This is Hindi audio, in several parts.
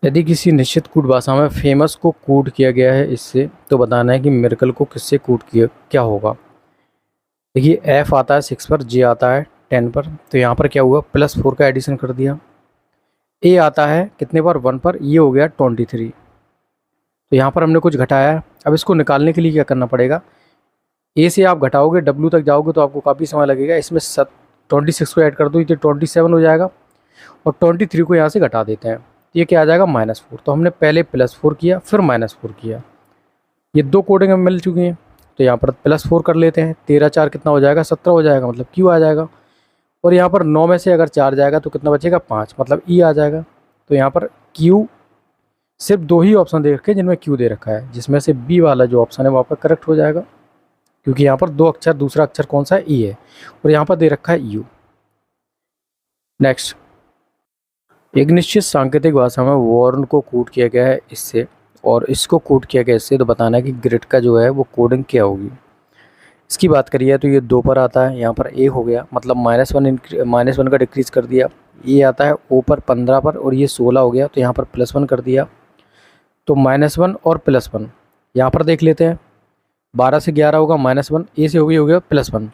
यदि किसी निश्चित कूट भाषा में फेमस को कूट किया गया है इससे, तो बताना है कि मिरेकल को किससे कूट किया क्या होगा। देखिए एफ आता है 6 पर, जे आता है 10 पर, तो यहाँ पर क्या हुआ +4 का एडिशन कर दिया। ए आता है कितने पर 1 पर, ये हो गया 23। तो यहाँ पर हमने कुछ घटाया है। अब इसको निकालने के लिए क्या करना पड़ेगा, ए से आप घटाओगे डब्ल्यू तक जाओगे तो आपको काफ़ी समय लगेगा। इसमें 26 को ऐड कर दो, ये 27 हो जाएगा और 23 को यहाँ से घटा देते हैं, ये क्या आ जाएगा -4। तो हमने पहले +4 किया फिर -4 किया, ये दो कोडिंग हमें मिल चुकी हैं। तो यहाँ पर +4 कर लेते हैं, 13 4 कितना हो जाएगा 17 हो जाएगा, मतलब क्यू आ जाएगा। और यहाँ पर 9 में से अगर 4 जाएगा तो कितना बचेगा 5, मतलब ई आ जाएगा। तो यहाँ पर क्यू सिर्फ 2 ही ऑप्शन दे रखे हैं जिनमें क्यू दे रखा है, जिसमें से बी वाला जो ऑप्शन है वो आपका करेक्ट हो जाएगा, क्योंकि यहाँ पर 2 अक्षर, दूसरा अक्षर कौन सा है ई है, और यहाँ पर दे रखा है यू। नेक्स्ट, एक निश्चित सांकेतिक भाषा में वर्ण को कोड किया गया है इससे, और इसको कोड किया गया इससे, तो बताना है कि ग्रिड का जो है वो कोडिंग क्या होगी। इसकी बात करिए तो ये 2 पर आता है, यहाँ पर ए हो गया, मतलब -1 का डिक्रीज कर दिया। ये आता है ओ पर 15 पर, और ये 16 हो गया, तो यहाँ पर +1 कर दिया। तो -1 और +1 यहाँ पर देख लेते हैं, 12 से 11 होगा -1, ए से हो गया +1।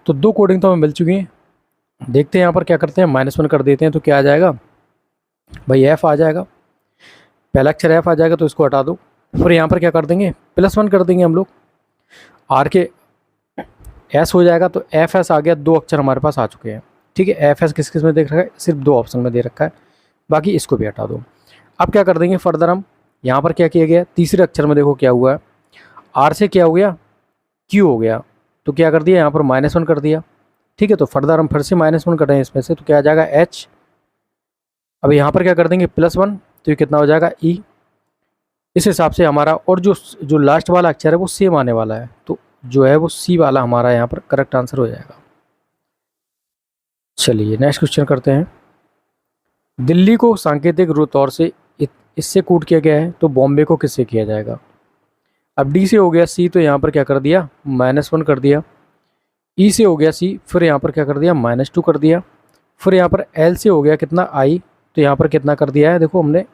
तो 2 कोडिंग तो हमें मिल चुकी हैं। देखते हैं यहाँ पर क्या करते हैं, -1 कर देते हैं तो क्या आ जाएगा भाई एफ आ जाएगा, पहला अक्षर एफ आ जाएगा, तो इसको हटा दो। फिर यहाँ पर क्या कर देंगे +1 कर देंगे हम लोग, आर के एस हो जाएगा, तो एफ एस आ गया, 2 अक्षर हमारे पास आ चुके हैं। ठीक है, एफ एस किस किस में देख रखा है, सिर्फ 2 ऑप्शन में दे रखा है, बाकी इसको भी हटा दो। अब क्या कर देंगे फर्दर हम, यहाँ पर क्या किया गया, तीसरे अक्षर में देखो क्या हुआ है, आर से क्या हो गया क्यू हो गया, तो क्या कर दिया यहाँ पर -1 कर दिया। ठीक है, तो फर्दर हम फिर से -1 कर रहे हैं इसमें से, तो क्या आ जाएगा एच। अब यहाँ पर क्या कर देंगे +1, तो ये कितना हो जाएगा ई। इस हिसाब से हमारा, और जो लास्ट वाला अक्षर है वो सेम आने वाला है, तो जो है वो सी वाला हमारा यहाँ पर करेक्ट आंसर हो जाएगा। चलिए नेक्स्ट क्वेश्चन करते हैं। दिल्ली को सांकेतिक रूप तौर से इससे कूट किया गया है, तो बॉम्बे को किससे किया जाएगा। अब डी से हो गया सी, तो यहाँ पर क्या कर दिया -1 कर दिया। ई से हो गया सी, फिर यहाँ पर क्या कर दिया -2 कर दिया। फिर यहाँ पर एल से हो गया कितना आई, तो यहाँ पर कितना कर दिया है, देखो हमने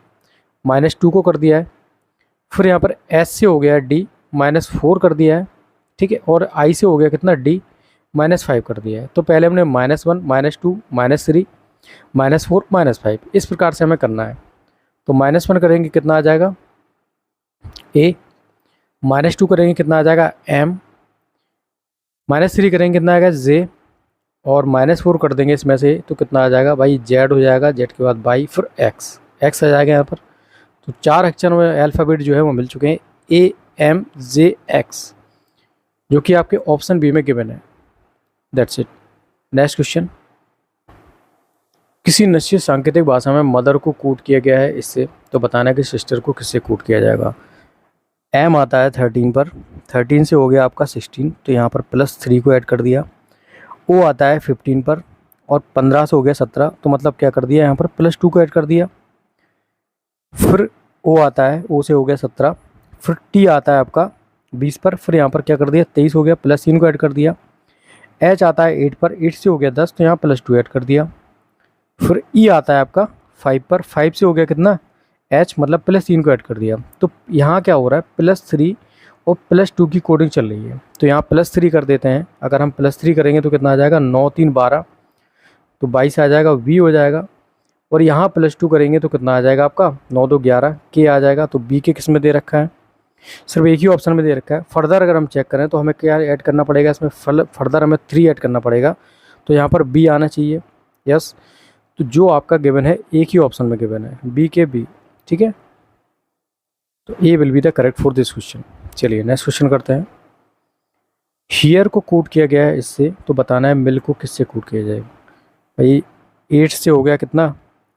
-2 को कर दिया है। फिर यहाँ पर एस से हो गया डी, -4 कर दिया है। ठीक है, और आई से हो गया कितना डी, -5 कर दिया है। तो पहले हमने -1 -2 -3 -4 -5 इस प्रकार से हमें करना है। तो -1 करेंगे कितना आ जाएगा ए, -2 करेंगे कितना आ जाएगा एम, -3 करेंगे कितना आएगा जे, और -4 कर देंगे इसमें से तो कितना आ जाएगा भाई जेड हो जाएगा, जेड के बाद बाई, फिर एक्स, एक्स आ जाएगा यहाँ पर। तो 4 अक्षर में अल्फ़ाबेट जो है वो मिल चुके हैं, ए एम जे एक्स, जो कि आपके ऑप्शन बी में गिवन है। That's it. नेक्स्ट क्वेश्चन, किसी निश्चित सांकेतिक भाषा में मदर को कूट किया गया है इससे, तो बताना है कि सिस्टर को किससे कूट किया जाएगा। एम आता है 13 पर, 13 से हो गया आपका 16, तो यहाँ पर +3 को ऐड कर दिया। ओ आता है 15 पर, और 15 से हो गया 17, तो मतलब क्या कर दिया यहाँ पर +2 को ऐड कर दिया। फिर ओ आता है, ओ से हो गया 17, फिर टी आता है आपका 20 पर, फिर यहाँ पर क्या कर दिया 23 हो गया, +3 को ऐड कर दिया। एच आता है 8 पर, 8 से हो गया 10, तो यहाँ +2 ऐड कर दिया। फिर ई आता है आपका 5 पर, 5 से हो गया कितना एच, मतलब +3 को ऐड कर दिया। तो यहाँ क्या हो रहा है +3 और +2 की कोडिंग चल रही है, तो यहाँ +3 कर देते हैं। अगर हम +3 करेंगे तो कितना आ जाएगा 9 3 12, तो 22 आ जाएगा, वी हो जाएगा। और यहाँ +2 करेंगे तो कितना आ जाएगा आपका 9 2 11, के आ जाएगा। तो बी के किस में दे रखा है, सिर्फ एक ही ऑप्शन में दे रखा है। फर्दर अगर हम चेक करें तो हमें क्या ऐड करना पड़ेगा इसमें, फर्दर हमें 3 ऐड करना पड़ेगा, तो यहाँ पर बी आना चाहिए। यस, तो जो आपका गिवन है एक ही ऑप्शन में गिवन है, बी के बी। ठीक है, तो A will be the correct for this question. चलिए नेक्स्ट क्वेश्चन करते हैं। हियर को कूट किया गया है इससे, तो बताना है मिल को किससे कूट किया जाएगा। भाई 8 से हो गया कितना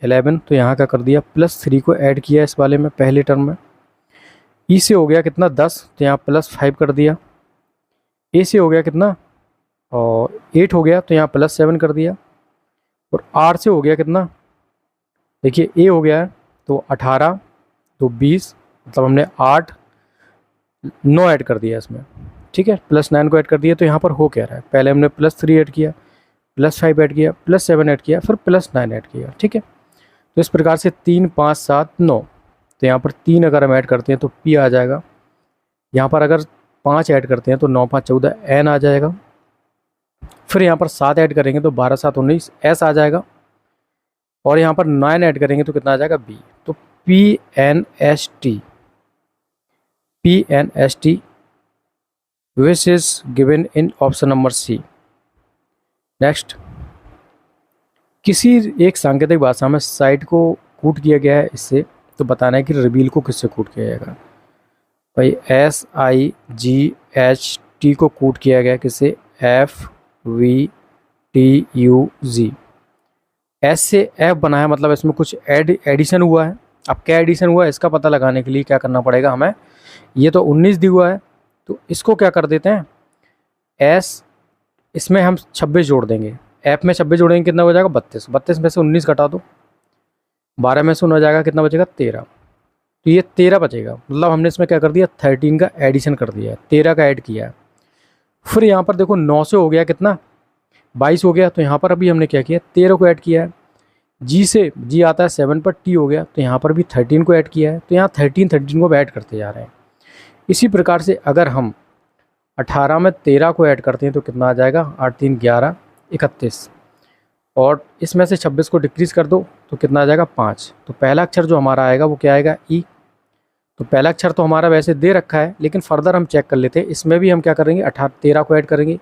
11, तो यहाँ का कर दिया +3 को ऐड किया इस वाले में पहले टर्म में। ई से हो गया कितना 10, तो यहाँ +5 कर दिया। ए से हो गया कितना और 8 हो गया, तो यहाँ +7 कर दिया। और आर से हो गया कितना, देखिए ए हो गया है तो 18, तो 20, मतलब हमने 8 9 ऐड कर दिया इसमें। ठीक है, +9 को ऐड कर दिया। तो यहाँ पर हो क्या रहा है, पहले हमने +3 ऐड किया, +5 ऐड किया, +7 ऐड किया, फिर +9 ऐड किया। ठीक है, तो इस प्रकार से 3 5 7 9, तो यहाँ पर 3 अगर हम ऐड करते हैं तो P आ जाएगा। यहाँ पर अगर 5 ऐड करते हैं तो 9 5 14 N आ जाएगा। फिर यहाँ पर 7 ऐड करेंगे तो 12 7 19 S आ जाएगा। और यहाँ पर 9 ऐड करेंगे तो कितना आ जाएगा B। तो PNST which is given in option number C। Next, किसी एक सांकेतिक भाषा में साइट को कूट किया गया है इससे, तो बताना है कि रिवील को किससे कूट किया जाएगा। भाई SIGHT को कूट किया गया किससे, FVTUG। S से F बना है, मतलब इसमें कुछ एडिशन हुआ है। अब क्या एडिशन हुआ है इसका पता लगाने के लिए क्या करना पड़ेगा हमें। ये तो 19 दी हुआ है, तो इसको क्या कर देते हैं, S इसमें हम 26 जोड़ देंगे, F में 26 जोड़ेंगे कितना हो जाएगा 32। 32 में से 19 घटा दो, 12 में से 9 जाएगा, कितना बचेगा 13। तो ये 13 बचेगा, मतलब हमने इसमें क्या कर दिया 13 का एडिशन कर दिया है, 13 का ऐड किया है। फिर यहाँ पर देखो 9 से हो गया कितना 22 हो गया, तो यहाँ पर अभी हमने क्या किया 13 को ऐड किया है। G से G आता है 7 पर T हो गया, तो यहाँ पर भी 13 को ऐड किया है। तो यहाँ 13 को ऐड करते जा रहे हैं। इसी प्रकार से अगर हम 18 में 13 को ऐड करते हैं तो कितना आ जाएगा 8 3 11 31, और इसमें से 26 को डिक्रीज़ कर दो तो कितना आ जाएगा 5। तो पहला अक्षर जो हमारा आएगा वो क्या आएगा E। तो पहला अक्षर तो हमारा वैसे दे रखा है, लेकिन फर्दर हम चेक कर लेते हैं। इसमें भी हम क्या करेंगे 13 को ऐड करेंगे,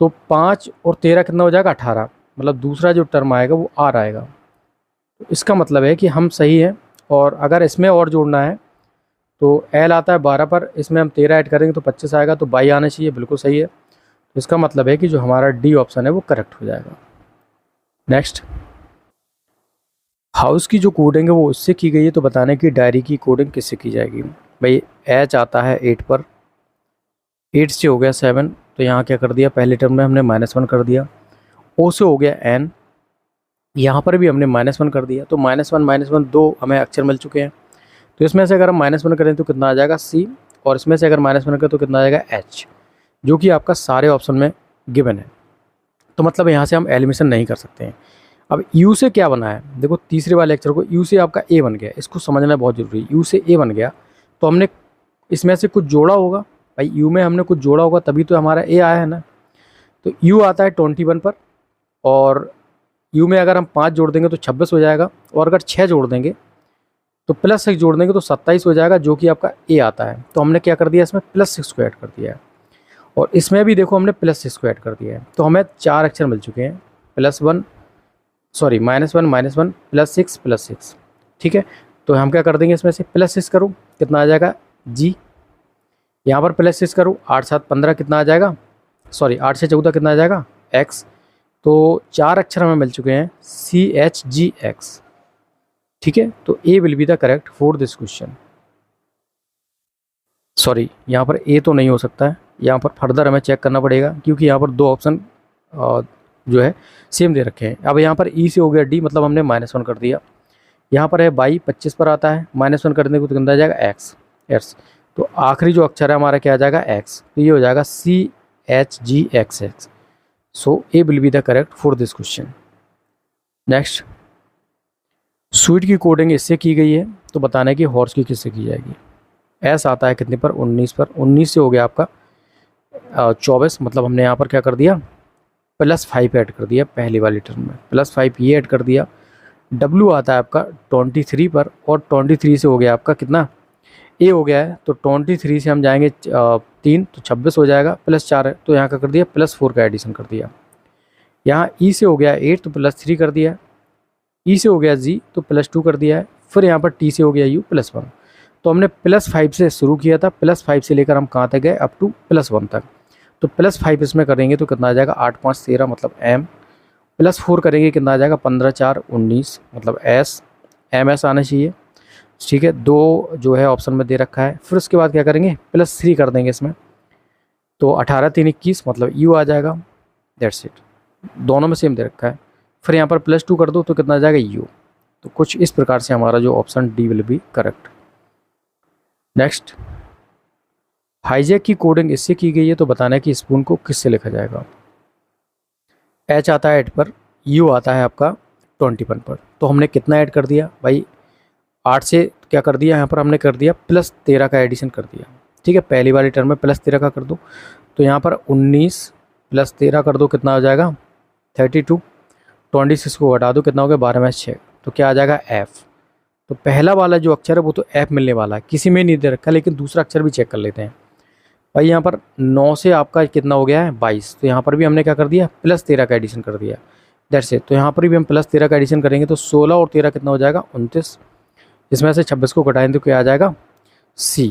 तो 5 और 13 कितना हो जाएगा 18, मतलब दूसरा जो टर्म आएगा वो R आएगा। तो इसका मतलब है कि हम सही हैं। और अगर इसमें और जोड़ना है तो L आता है 12 पर, इसमें हम 13 ऐड करेंगे तो 25 आएगा, तो 22 आना चाहिए, बिल्कुल सही है। तो इसका मतलब है कि जो हमारा D ऑप्शन है वो करेक्ट हो जाएगा। नेक्स्ट, हाउस की जो कोडिंग है वो उससे की गई है, तो बताने की डायरी की कोडिंग किससे की जाएगी। भाई H आता है 8 पर, 8 से हो गया 7, तो यहाँ क्या कर दिया पहले टर्म में हमने -1 कर दिया। O से हो गया N, यहाँ पर भी हमने -1 कर दिया। तो -1 2 हमें अक्षर मिल चुके हैं। तो इसमें से अगर हम -1 करें तो कितना आ जाएगा C, और इसमें से अगर -1 करें तो कितना आ जाएगा H, जो कि आपका सारे ऑप्शन में गिवन है। तो मतलब यहाँ से हम एलिमिनेशन नहीं कर सकते हैं। अब U से क्या बना है, देखो तीसरे वाले अक्षर को U से आपका A बन गया, इसको समझना बहुत ज़रूरी है। U से A बन गया तो हमने इसमें से कुछ जोड़ा होगा। भाई U में हमने कुछ जोड़ा होगा तभी तो हमारा A आया है ना। तो U आता है 21 पर, और U में अगर हम 5 जोड़ देंगे तो 26 हो जाएगा, और अगर 6 जोड़ देंगे तो +6 जोड़ देंगे तो 27 हो जाएगा, जो कि आपका A आता है। तो हमने क्या कर दिया इसमें +6 को ऐड कर दिया है, और इसमें भी देखो हमने +6 को ऐड कर दिया है। तो हमें 4 अक्षर मिल चुके हैं, -1 +6 +6, ठीक है। तो हम क्या कर देंगे इसमें से +6 करूँ कितना आ जाएगा G, यहाँ पर +6 करूँ 8 7 15 कितना आ जाएगा, 8 से 14 कितना आ जाएगा X। तो 4 अक्षर हमें मिल चुके हैं CHGX, ठीक है। तो A will be the correct for this question. यहाँ पर A तो नहीं हो सकता है, यहाँ पर फर्दर हमें चेक करना पड़ेगा, क्योंकि यहाँ पर 2 ऑप्शन जो है सेम दे रखे हैं। अब यहाँ पर E से हो गया D, मतलब हमने -1 कर दिया। यहाँ पर है 22 25 पर आता है, -1 करने को तो कितना आ जाएगा X। तो आखिरी जो अक्षर है हमारा क्या आ जाएगा X, तो ये हो जाएगा CHGXX। So A will be the correct for this question. Next, sweet की कोडिंग इससे की गई है, तो बताना है कि हॉर्स की किससे की जाएगी। S आता है कितने पर 19 पर, 19 से हो गया आपका 24, मतलब हमने यहाँ पर क्या कर दिया +5 ऐड कर दिया पहली वाली टर्म में, +5 ये ऐड कर दिया। W आता है आपका 23 पर, और 23 से हो गया आपका कितना A हो गया है, तो 23 से हम जाएंगे 3 तो 26 हो जाएगा, +4 है तो यहाँ का कर दिया +4 का एडिशन कर दिया। यहाँ E से हो गया 8 तो +3 कर दिया, E से हो गया G तो +2 कर दिया है। फिर यहाँ पर T से हो गया U +1। तो हमने +5 से शुरू किया था, +5 से लेकर हम कहाँ तक गए अप टू +1 तक। तो +5 इसमें करेंगे तो कितना आ जाएगा 8 5 13, मतलब M। +4 करेंगे कितना आ जाएगा 15 4 19, मतलब S MS आना चाहिए, ठीक है। 2 जो है ऑप्शन में दे रखा है। फिर उसके बाद क्या करेंगे +3 कर देंगे इसमें, तो 18 3 21, मतलब U आ जाएगा। दैट्स इट, दोनों में सेम दे रखा है। फिर यहाँ पर +2 कर दो तो कितना आ जाएगा U। तो कुछ इस प्रकार से हमारा जो option D will be correct. Next, hijack की कोडिंग इससे की गई है, तो बताना है कि स्पून को किससे लिखा जाएगा। H आता है 8 पर, U आता है आपका 21 पर। तो हमने कितना ऐड कर दिया भाई, 8 से क्या कर दिया यहाँ पर हमने कर दिया +13 का एडिशन कर दिया। ठीक है, पहली वाली टर्म में +13 का कर दो, तो यहाँ पर 19 + 13 कर दो, कितना आ जाएगा 32। 26 को घटा दो, कितना हो गया 12 में 6, तो क्या आ जाएगा F। तो पहला वाला जो अक्षर है वो तो F मिलने वाला है, किसी में नहीं दे रखा, लेकिन दूसरा अक्षर भी चेक कर लेते हैं भाई। यहाँ पर 9 से आपका कितना हो गया है 22, तो यहाँ पर भी हमने क्या कर दिया +13 का एडिशन कर दिया, दैट्स इट। तो यहाँ पर भी हम +13 का एडिशन करेंगे, तो 16 और 13 कितना हो जाएगा 29, इसमें से 26 को घटाएंगे तो क्या आ जाएगा C।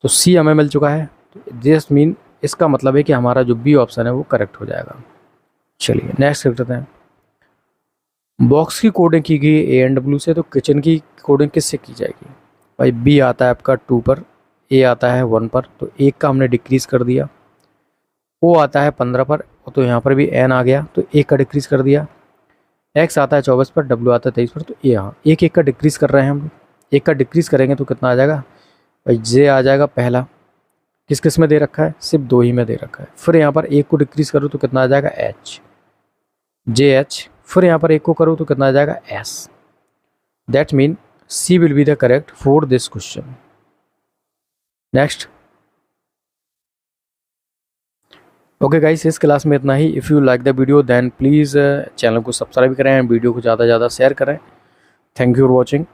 तो C हमें मिल चुका है, तो दिस मीन इसका मतलब है कि हमारा जो B ऑप्शन है वो करेक्ट हो जाएगा। चलिए नेक्स्ट करते हैं। बॉक्स की कोडिंग की गई A&W से, तो किचन की कोडिंग किससे की जाएगी भाई। B आता है आपका 2 पर, A आता है 1 पर, तो 1 का हमने डिक्रीज़ कर दिया। O आता है 15 पर, तो यहाँ पर भी N आ गया, तो 1 का डिक्रीज़ कर दिया। X आता है 24 पर, W आता है 23 पर, तो यहाँ 1 1 का डिक्रीज़ कर रहे हैं हम लोग। 1 का डिक्रीज़ करेंगे तो कितना आ जाएगा भाई, J आ जाएगा पहला, किस किस में दे रखा है, सिर्फ 2 ही में दे रखा है। फिर यहाँ पर 1 को डिक्रीज़ करो तो कितना आ जाएगा H, JH। फिर यहाँ पर 1 को करो तो कितना आ जाएगा S। That mean C will be the correct for this question. Next. Okay guys, इस क्लास में इतना ही। If you like the video then please channel को सब्सक्राइब करें एंड वीडियो को ज़्यादा से ज़्यादा शेयर करें। Thank you for watching.